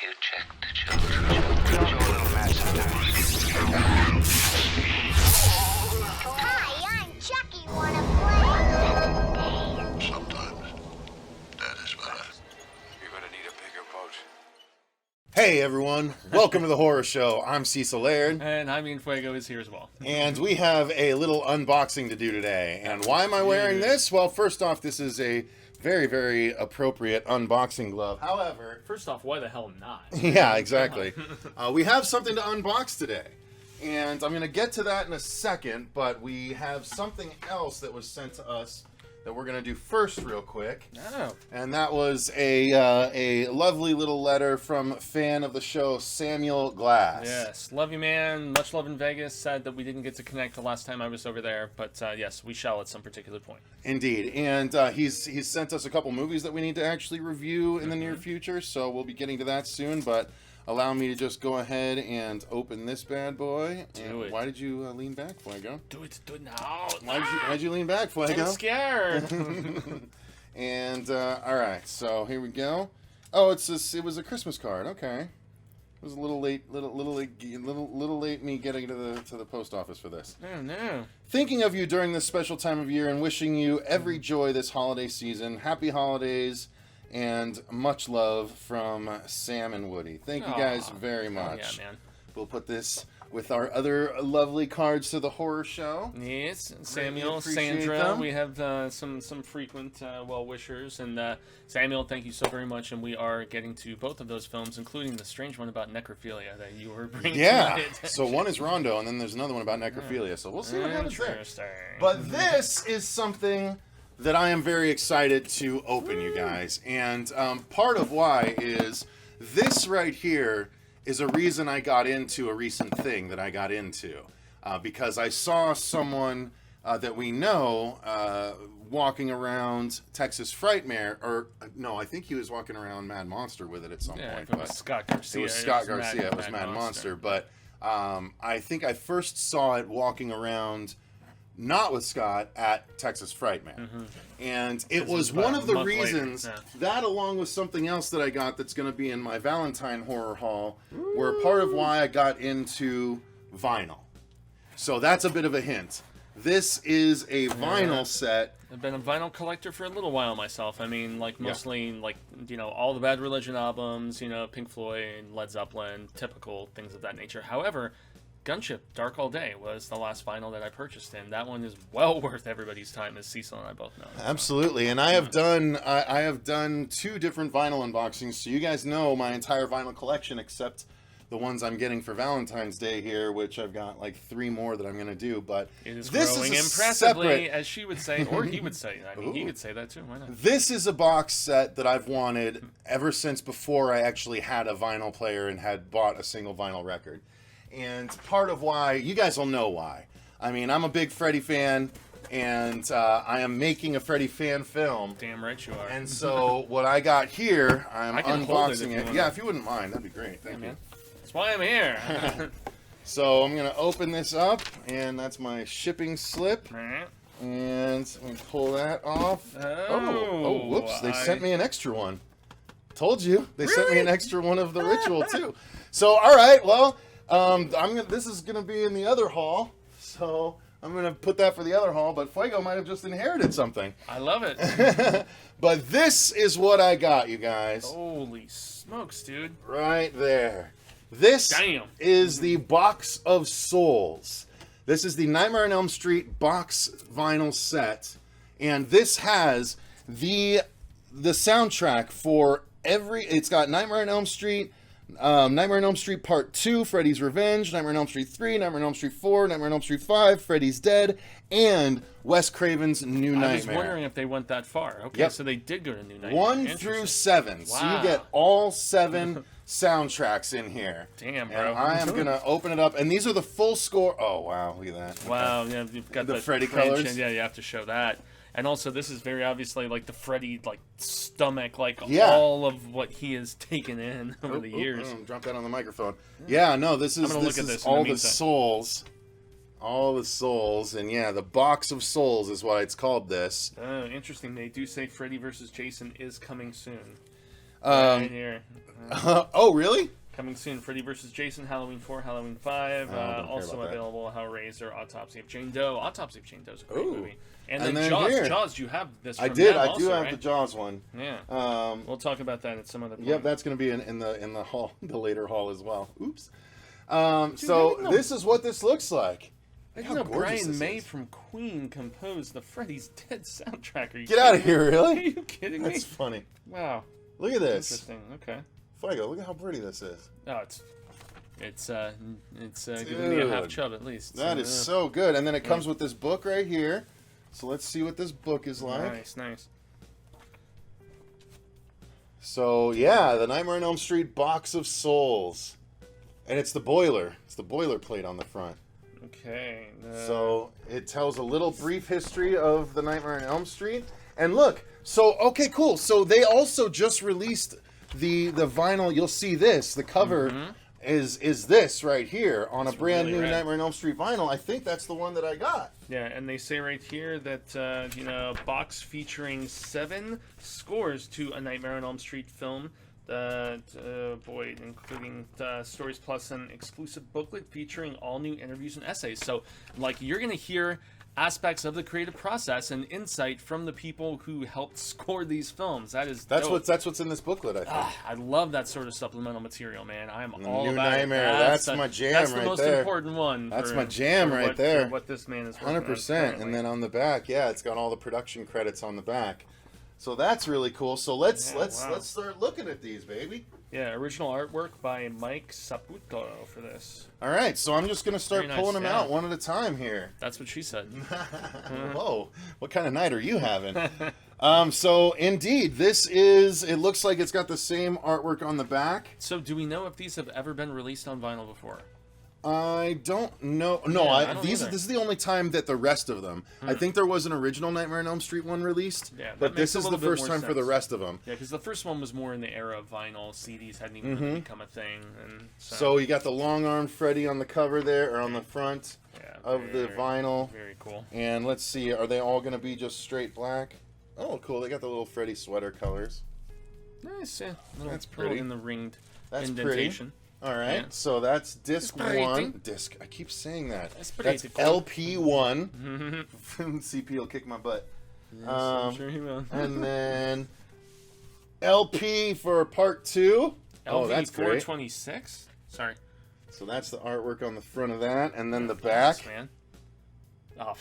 you check the children. Show a little match sometimes. Hi, I'm Chucky. Wanna play? Sometimes that is better. You're gonna need a bigger boat. Hey everyone, welcome to the horror show. I'm Cecil Laird. And Jaime Fuego is here as well. And we have a little unboxing to do today. And why am I wearing this? Well, first off, this is a very, very appropriate unboxing glove. However, First off, why the hell not? yeah, exactly. We have something to unbox today. And I'm going to get to that in a second, but we have something else that was sent to us that we're going to do first real quick. Oh. And that was a lovely little letter from a fan of the show, Samuel Glass. Yes, love you, man. Much love in Vegas. Sad that we didn't get to connect the last time I was over there, but yes, we shall at some particular point. Indeed. And he's sent us a couple movies that we need to actually review in the near future, so we'll be getting to that soon, but allow me to just go ahead and open this bad boy. Do it. Why did you lean back, Fuego? Do it now. Why'd you lean back, Fuego? I'm scared. And all right, so here we go. Oh, it was a Christmas card. Okay, it was a little late, little late me getting to the post office for this. Oh no. Thinking of you during this special time of year and wishing you every joy this holiday season. Happy holidays and much love from Sam and Woody. Thank you guys very much. Oh, yeah, man. We'll put this with our other lovely cards to the horror show. Yes, Samuel, appreciate Sandra, them. we have some frequent well-wishers, and Samuel, thank you so very much, and we are getting to both of those films, including the strange one about necrophilia that you were bringing to my Yeah, attention. so one is Rondo, and then there's another one about necrophilia, so we'll see what happens there. Interesting. But this is something that I am very excited to open, you guys, and part of why is this right here is a reason I got into a recent thing that I got into. Because I saw someone that we know walking around Texas Frightmare, or no, I think he was walking around Mad Monster with it at some Yeah, point. if it was Scott Garcia. It was Scott Garcia, it was Mad Monster. But I think I first saw it walking around, not with Scott, at Texas Frightmare. Mm-hmm. And it was about one a of the month later, reasons, yeah. that along with something else that I got that's going to be in my Valentine horror haul, were part of why I got into vinyl. So that's a bit of a hint. This is a vinyl set. I've been a vinyl collector for a little while myself. I mean, like, mostly, like, you know, all the Bad Religion albums, you know, Pink Floyd, Led Zeppelin, typical things of that nature. However, Gunship Dark All Day was the last vinyl that I purchased, and that one is well worth everybody's time, as Cecil and I both know. Absolutely, and I have done two different vinyl unboxings, so you guys know my entire vinyl collection except the ones I'm getting for Valentine's Day here, which I've got like 3 more that I'm going to do, but It is this growing is impressively, separate. as she would say, or he would say. I mean, he Ooh. could say that too. Why not? This is a box set that I've wanted ever since before I actually had a vinyl player and had bought a single vinyl record. And part of why, you guys will know why. I mean, I'm a big Freddy fan, and I am making a Freddy fan film. Damn right you are. And so what I got here, I'm I can hold it if unboxing you it. wanna. Yeah, if you wouldn't mind, that'd be great. Thank you. man. That's why I'm here. So I'm going to open this up, and that's my shipping slip. And we pull that off. Oh, whoops. They sent me an extra one. Told you. They sent me an extra one of the ritual, too. So, all right, well, this is going to be in the other haul. So I'm going to put that for the other haul, but Fuego might have just inherited something. I love it. But this is what I got, you guys. Holy smokes, dude. Right there. This Damn. is the Box of Souls. This is the Nightmare on Elm Street box vinyl set, and this has the soundtrack for every. It's got Nightmare on Elm Street, Nightmare on Elm Street Part 2, Freddy's Revenge, Nightmare on Elm Street 3, Nightmare on Elm Street 4, Nightmare on Elm Street 5, Freddy's Dead, and Wes Craven's New Nightmare. I was wondering if they went that far. Okay, Yep. so they did go to New Nightmare. 1 Interesting. through 7. So you Wow. get all 7 soundtracks in here. Damn, bro. And I am going to open it up. And these are the full score. Oh, wow. Look at that. Wow, yeah, you've got The Freddy French, colors. and yeah, you have to show that. And also, this is very obviously like the Freddy like stomach, like Yeah. all of what he has taken in over the years. Drop that on the microphone. Yeah, no, this is gonna look at this in the all the meantime. souls. All the souls. And yeah, the Box of Souls is why it's called this. Oh, interesting. They do say Freddy versus Jason is coming soon. Right here. Oh, really? Coming soon, Freddy vs. Jason, Halloween 4, Halloween 5. don't care Also about that. available, Hellraiser, Autopsy of Jane Doe. Autopsy of Jane Doe is a great Ooh. movie. And And then then Jaws. here. Jaws, you have this I from did. them I also, do have right? the Jaws one. Yeah. We'll talk about that at some other point. Yep, that's going to be in the hall, the later hall as well. Oops. I So didn't know- this is what this looks like. I How didn't know gorgeous Brian this May is. from Queen composed the Freddy's Dead soundtrack. Are you Get out of kidding me? here, really? Are you kidding me? That's funny. Wow. Look at this. Interesting. Okay. Fuego, look at how pretty this is. Oh, it's giving me a half Dude. chub at least. That is so good. And then it comes with this book right here. So let's see what this book is like. Nice. So yeah, the Nightmare on Elm Street Box of Souls. And it's the boiler. It's the boilerplate on the front. Okay. So it tells a little brief history of the Nightmare on Elm Street. And look, so okay, cool. So they also just released the vinyl. You'll see this. The cover is this right here on a brand really new rad. Nightmare on Elm Street vinyl. I think that's the one that I got. Yeah, and they say right here that box featuring 7 scores to a Nightmare on Elm Street film. Including stories plus an exclusive booklet featuring all new interviews and essays. So, like, you're gonna hear aspects of the creative process and insight from the people who helped score these films. That's dope. what's in this booklet. I think. I love that sort of supplemental material, man. I'm all New about Nightmare, it. that's my jam That's the right most there. important one. That's for- my jam for right what- there. for what this man is working 100%. on And then on the back, yeah, it's got all the production credits on the back. So that's really cool. So let's wow. start looking at these, baby. Yeah, original artwork by Mike Saputo for this. All right, so I'm just gonna start Very nice, pulling them yeah. out one at a time here. That's what she said. Whoa, what kind of night are you having? So indeed, it looks like it's got the same artwork on the back. So, do we know if these have ever been released on vinyl before? I don't know. No, Yeah, I don't either. this is the only time that the rest of them. I think there was an original Nightmare on Elm Street one released, Yeah, that but makes this a is the little bit first more time for the sense. rest of them. Yeah, because the first one was more in the era of vinyl. CDs hadn't even really become a thing. And So you got the long-armed Freddy on the cover there, or on the front yeah, of the very- vinyl. Very cool. And let's see, are they all going to be just straight black? Oh, cool. They got the little Freddy sweater colors. Nice, yeah. That's Little pretty. in the ringed That's indentation. All right, Yeah. so that's disc It's pretty. one. Disc. I keep saying that. That's pretty That's cool. LP one. CP will kick my butt. I'm sure he will. And then LP for part 2. Oh, that's great. 426? Sorry. So that's the artwork on the front of that, and then the Nice, back. man. Oh,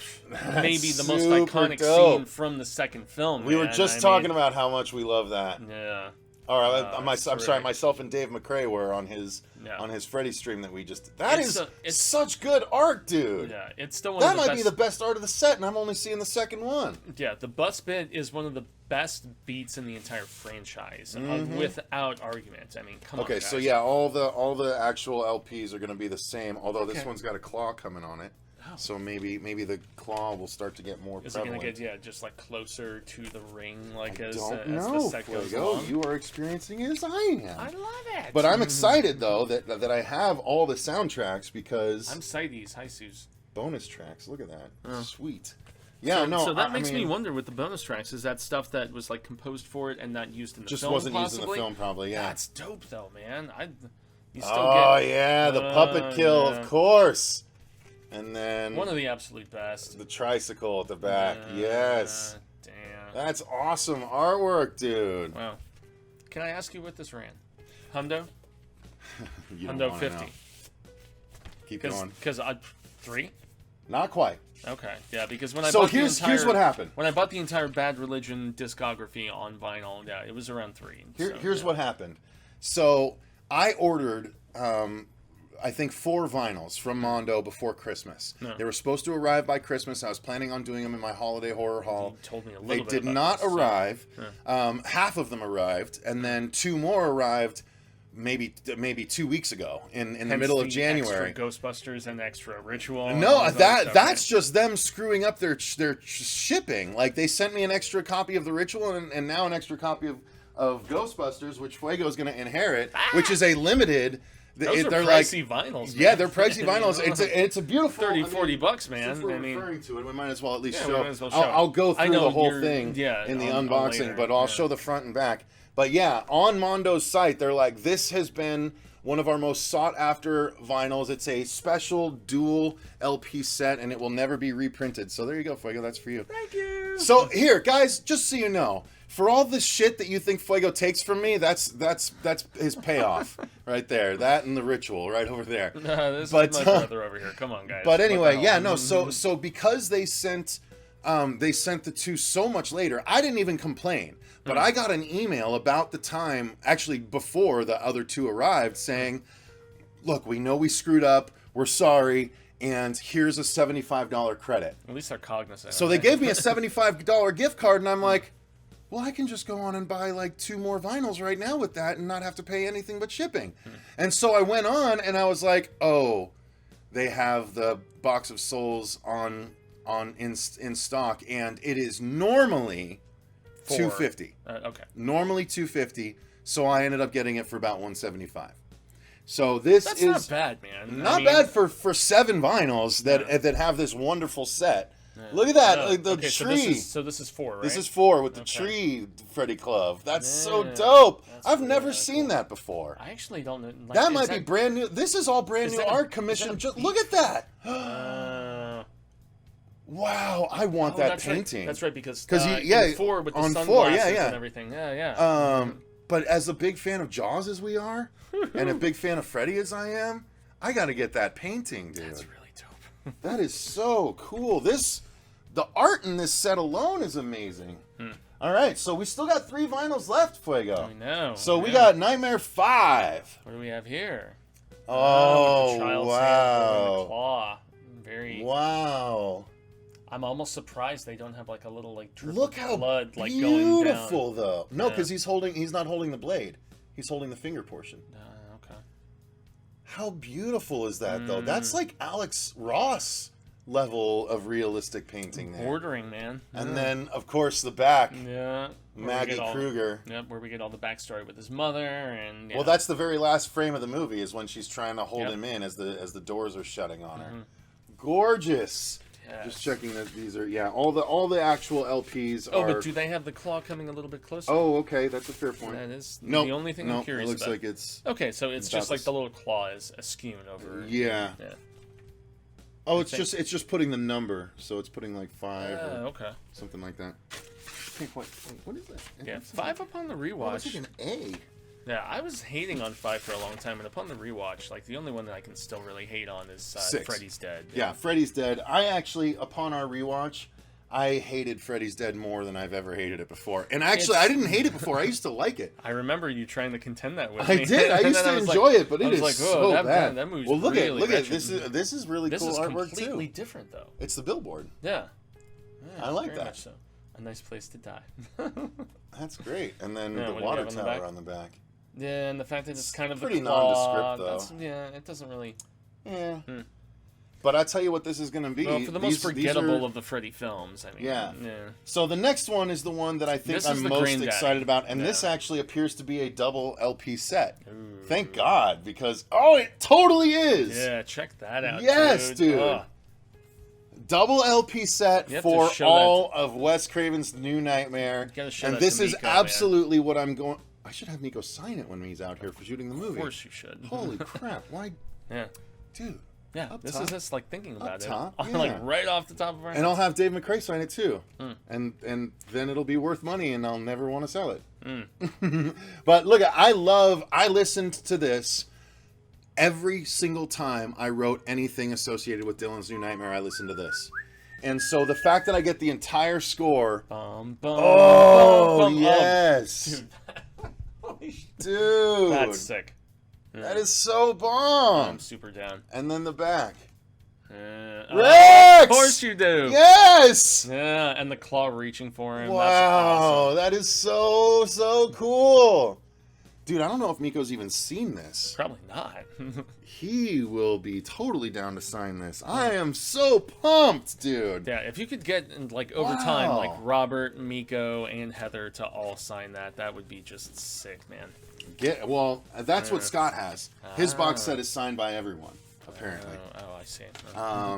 maybe the most super iconic dope. scene from the second film. We were man. just I talking mean, about how much we love that. Yeah. All right, Oh, I'm that's sorry, terrific. myself and Dave McCrae were on his Yeah. Freddy stream that we just did. That It's is it's- such good art, dude. Yeah, it's still one That of the might best. be the best art of the set, and I'm only seeing the second one. Yeah, the bus bit is one of the best beats in the entire franchise, without argument. I mean, come on. Okay, so guys. yeah, all the actual LPs are going to be the same, although this Okay. one's got a claw coming on it. So maybe the claw will start to get more Is it prevalent. gonna get just like closer to the ring, like I as don't the know, set goes Fuego. along? You are experiencing it as I am. I love it. But I'm excited though that I have all the soundtracks because I'm Sides. Hi, Suze. bonus tracks. Look at that, sweet. Yeah, so, no. So that I makes mean, me wonder with the bonus tracks. Is that stuff that was like composed for it and not used in the just film? wasn't used in possibly? the film, probably. Yeah. That's dope, though, man. You still Oh get yeah, the puppet kill, yeah. of course. And then one of the absolute best. the tricycle at the back. Yes. Damn. That's awesome artwork, dude. Wow. Can I ask you what this ran? Hundo? You don't Hundo wanna 50. know. Keep going. Because 3? Not quite. Okay, yeah, because when I So bought here's the entire, what happened. When I bought the entire Bad Religion discography on vinyl, yeah, it was around 3. Here's what happened. So I ordered, I think 4 vinyls from Mondo before Christmas. No. They were supposed to arrive by Christmas. I was planning on doing them in my holiday horror haul. You told me a little They bit did about not this, so- arrive. Half of them arrived, and then 2 more arrived maybe 2 weeks ago in the Hence middle of the January. Extra Ghostbusters and extra Ritual. and all No, of that stuff, that's just them screwing up their shipping. Like they sent me an extra copy of the Ritual and now an extra copy of Ghostbusters, which Fuego is going to inherit, which is a limited Those are they're pricey vinyls. Man. Yeah, they're pricey vinyls. It's a beautiful 30, 40 bucks, man. Since we're I mean, referring to it, we might as well at least yeah, show. we might as well show I'll it. go I through know the whole you're- thing yeah, in the on unboxing, later, but I'll yeah. show the front and back. But yeah, on Mondo's site, they're like, this has been one of our most sought after vinyls. It's a special dual LP set, and it will never be reprinted. So there you go, Fuego. That's for you. Thank you. So here, guys, just so you know, for all the shit that you think Fuego takes from me, that's his payoff right there. That and the ritual right over there. This But, is my brother over here. Come on, guys. But What the anyway, hell? yeah, no. So because they sent the two so much later, I didn't even complain. But I got an email about the time, actually before the other two arrived, saying, "Look, we know we screwed up. We're sorry, and here's a $75 credit." At least they're cognizant. So they gave me a $75 gift card, and I'm like, well, I can just go on and buy like 2 more vinyls right now with that and not have to pay anything but shipping. And so I went on and I was like, oh, they have the Box of Souls in stock, and it is normally $250. Okay. Normally $250, so I ended up getting it for about $175. So this That's is not bad, man. not I mean, bad for 7 vinyls that have this wonderful set. yeah. Look at that, Yeah. like the Okay, tree. So this is 4, right? This is 4 with the Okay. tree Freddy Glove. That's so Yeah, dope. that's I've really, never really seen cool. that before. I actually don't know. Like, That is might be brand new. This is all brand is new that a- art is commission. that a Just beat? look at that. Oh, Wow, I want that that's painting. Right. That's right, because 'Cause in yeah, 4 with the on 4, sunglasses yeah. and everything. Yeah. But as a big fan of Jaws as we are, and a big fan of Freddy as I am, I got to get that painting, dude. That's really dope. That is so cool. The art in this set alone is amazing. All right, so we still got 3 vinyls left, Fuego. I know. So we yeah. got Nightmare 5. What do we have here? Oh, with the child Santa holding the wow. claw. Very. Wow. I'm almost surprised they don't have like a little like drip Look of how blood like going beautiful, down. though. No, Yeah. because he's not holding the blade. He's holding the finger portion. Okay. How beautiful is that, though? That's like Alex Ross level of realistic painting there. Bordering, man. And then, of course, the back. Yeah. where we Maggie get all- Kruger. Yep, where we get all the backstory with his mother and. Yeah. Well, that's the very last frame of the movie is when she's trying to hold Yep. him in as the doors are shutting on her. Gorgeous. Yes. Just checking that these are all the actual LPs Oh, are. but do they have the claw coming a little bit closer? Oh, okay, that's a fair point. That is Nope, the only thing nope, I'm curious it looks about. like it's Okay, so it's about just like this. the little claw is askew over. yeah. Yeah. Oh, it's think- just putting the number, so it's putting like 5 or Okay. something like that. Hey, wait, what is that? Yeah, 5 upon the Oh, rewatch. it's like an A. Yeah, I was hating on 5 for a long time, and upon the rewatch, like the only one that I can still really hate on is 6. Freddy's Dead. Yeah, Freddy's Dead. I actually, upon our rewatch, I hated Freddy's Dead more than I've ever hated it before. And actually, I didn't hate it before. I used to like it. I remember you trying to contend that with I me. did. I And used then to was enjoy like- it, but I it was is like, so "Whoa, bad. That movie's Well, look really at wretched." this is really This cool is artwork completely too. different, though. It's the billboard. Yeah. I like very that. much so. A nice place to die. That's great. And then Yeah, the what do you water have on the tower back? on the back. Yeah, and the fact that it's kind of pretty the claw, nondescript, though. Yeah, it doesn't really. Yeah. But I tell you what, this is going to be. Well, for the most forgettable of the Freddy films, I mean. Yeah. Yeah. So the next one is the one that I think This is I'm the most Granddaddy. excited about, and Yeah. this actually appears to be a double LP set. Thank God, because it totally is. Yeah, check that out. Yes, dude. Ugh. Double LP set You have to for show all of Wes Craven's New Nightmare, gotta show and that this to is Miko, man. absolutely what I'm going. I should have Miko sign it when he's out here for shooting the movie. Of course you should. Holy crap! Why, Yeah. dude? Yeah, Up this top. is us like thinking about top, it. yeah. Like right off the top of our And I'll heads. have Dave McRae sign it too, Hmm. and then it'll be worth money, and I'll never want to sell it. Hmm. But look, I listened to this every single time I wrote anything associated with Dylan's New Nightmare. I listened to this, and so the fact that I get the entire score. Bum, bum, Oh bum, bum, yes, Dude, holy sh- dude, that's sick. that is so bomb. I'm super down. And then the back. Of course you do. Yes. Yeah, and the claw reaching for him. That's Wow, awesome. that is so cool. Dude, I don't know if Miko's even seen this. Probably not. He will be totally down to sign this. I am so pumped, dude. Yeah, if you could get like over time, like Wow. Robert, Miko, and Heather to all sign that, that would be just sick, man. Well, that's what Scott has. His box set is signed by everyone, apparently. Oh, I see.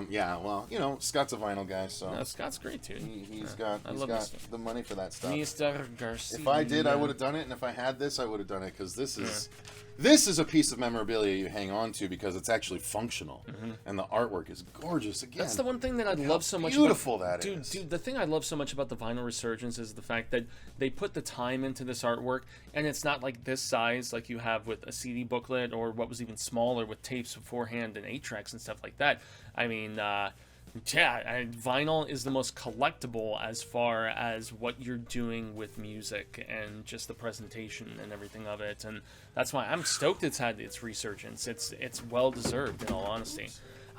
Yeah, well, you know, Scott's a vinyl guy, so No, Scott's great, too. he's got the money for that stuff. Mr. Garcia. If I did, I would have done it, and if I had this, I would have done it, because this is a piece of memorabilia you hang on to because it's actually functional, and the artwork is gorgeous. Again, that's the one thing that I love so much. Beautiful that is. Dude, the thing I love so much about the vinyl resurgence is the fact that they put the time into this artwork, and it's not like this size like you have with a CD booklet or what was even smaller with tapes beforehand and 8-tracks and stuff like that. I mean, vinyl is the most collectible as far as what you're doing with music and just the presentation and everything of it, and that's why I'm stoked it's had its resurgence. It's well deserved, in all honesty.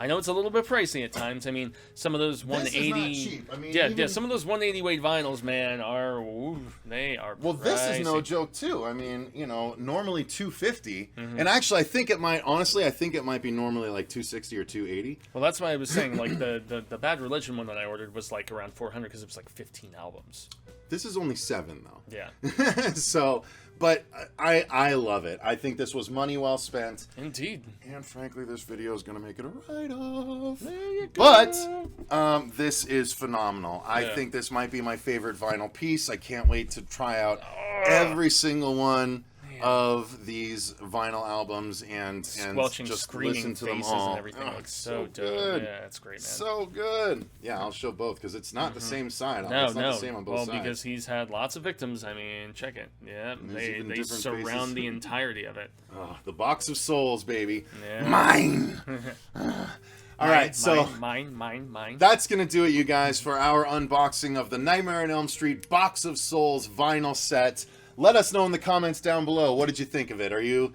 I know it's a little bit pricey at times. I mean, some of those 180. This is not cheap. I mean, yeah. Some of those 180 weight vinyls, man, they are. Well, pricey. this is no joke too. I mean, you know, normally 250, and actually, I think it might be normally like 260 or 280. Well, that's why I was saying like the Bad Religion one that I ordered was like around 400 because it was like 15 albums. This is only 7 though. Yeah. So, but I love it. I think this was money well spent. Indeed. And frankly, this video is going to make it a write-off. There you go. But this is phenomenal. I think this might be my favorite vinyl piece. I can't wait to try out every single one of these vinyl albums and Squelching, just screaming listen to them faces all. and everything. Oh, It's so dope. good. Yeah, it's great, man. So good. Yeah, I'll show both because it's not the same side. No, it's not the same on both sides. because he's had lots of victims. I mean, check it. Yeah, they even different surround faces. the entirety of it. Oh, the box of souls, baby. Yeah. Mine. All right, so mine. that's going to do it, you guys, for our unboxing of the Nightmare on Elm Street Box of Souls vinyl set. Let us know in the comments down below. What did you think of it? Are you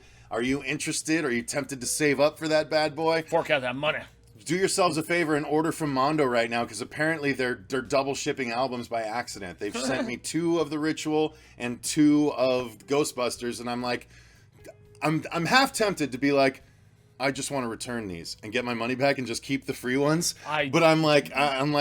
interested? Are you tempted to save up for that bad boy? Fork out that money. Do yourselves a favor and order from Mondo right now, because apparently they're double shipping albums by accident. They've sent me 2 of The Ritual and 2 of Ghostbusters, and I'm like, I'm half tempted to be like, I just want to return these and get my money back and just keep the free ones. But I'm like, well,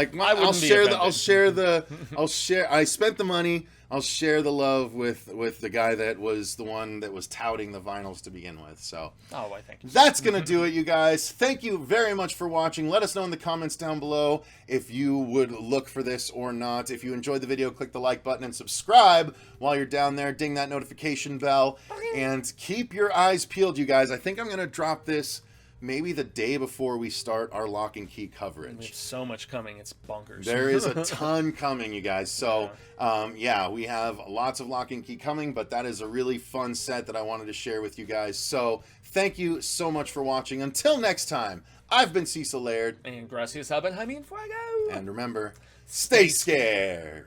I spent the money. I'll share the love with the guy that was the one that was touting the vinyls to begin with. So, I thank you. That's going to do it, you guys. Thank you very much for watching. Let us know in the comments down below if you would look for this or not. If you enjoyed the video, click the like button and subscribe while you're down there. Ding that notification bell. And keep your eyes peeled, you guys. I think I'm going to drop this maybe the day before we start our lock and key coverage. We have so much coming, it's bonkers. There is a ton coming, you guys. So, yeah, we have lots of lock and key coming, but that is a really fun set that I wanted to share with you guys. So, thank you so much for watching. Until next time, I've been Cecil Laird. And gracias a Jaime and Fuego. And remember, stay scared.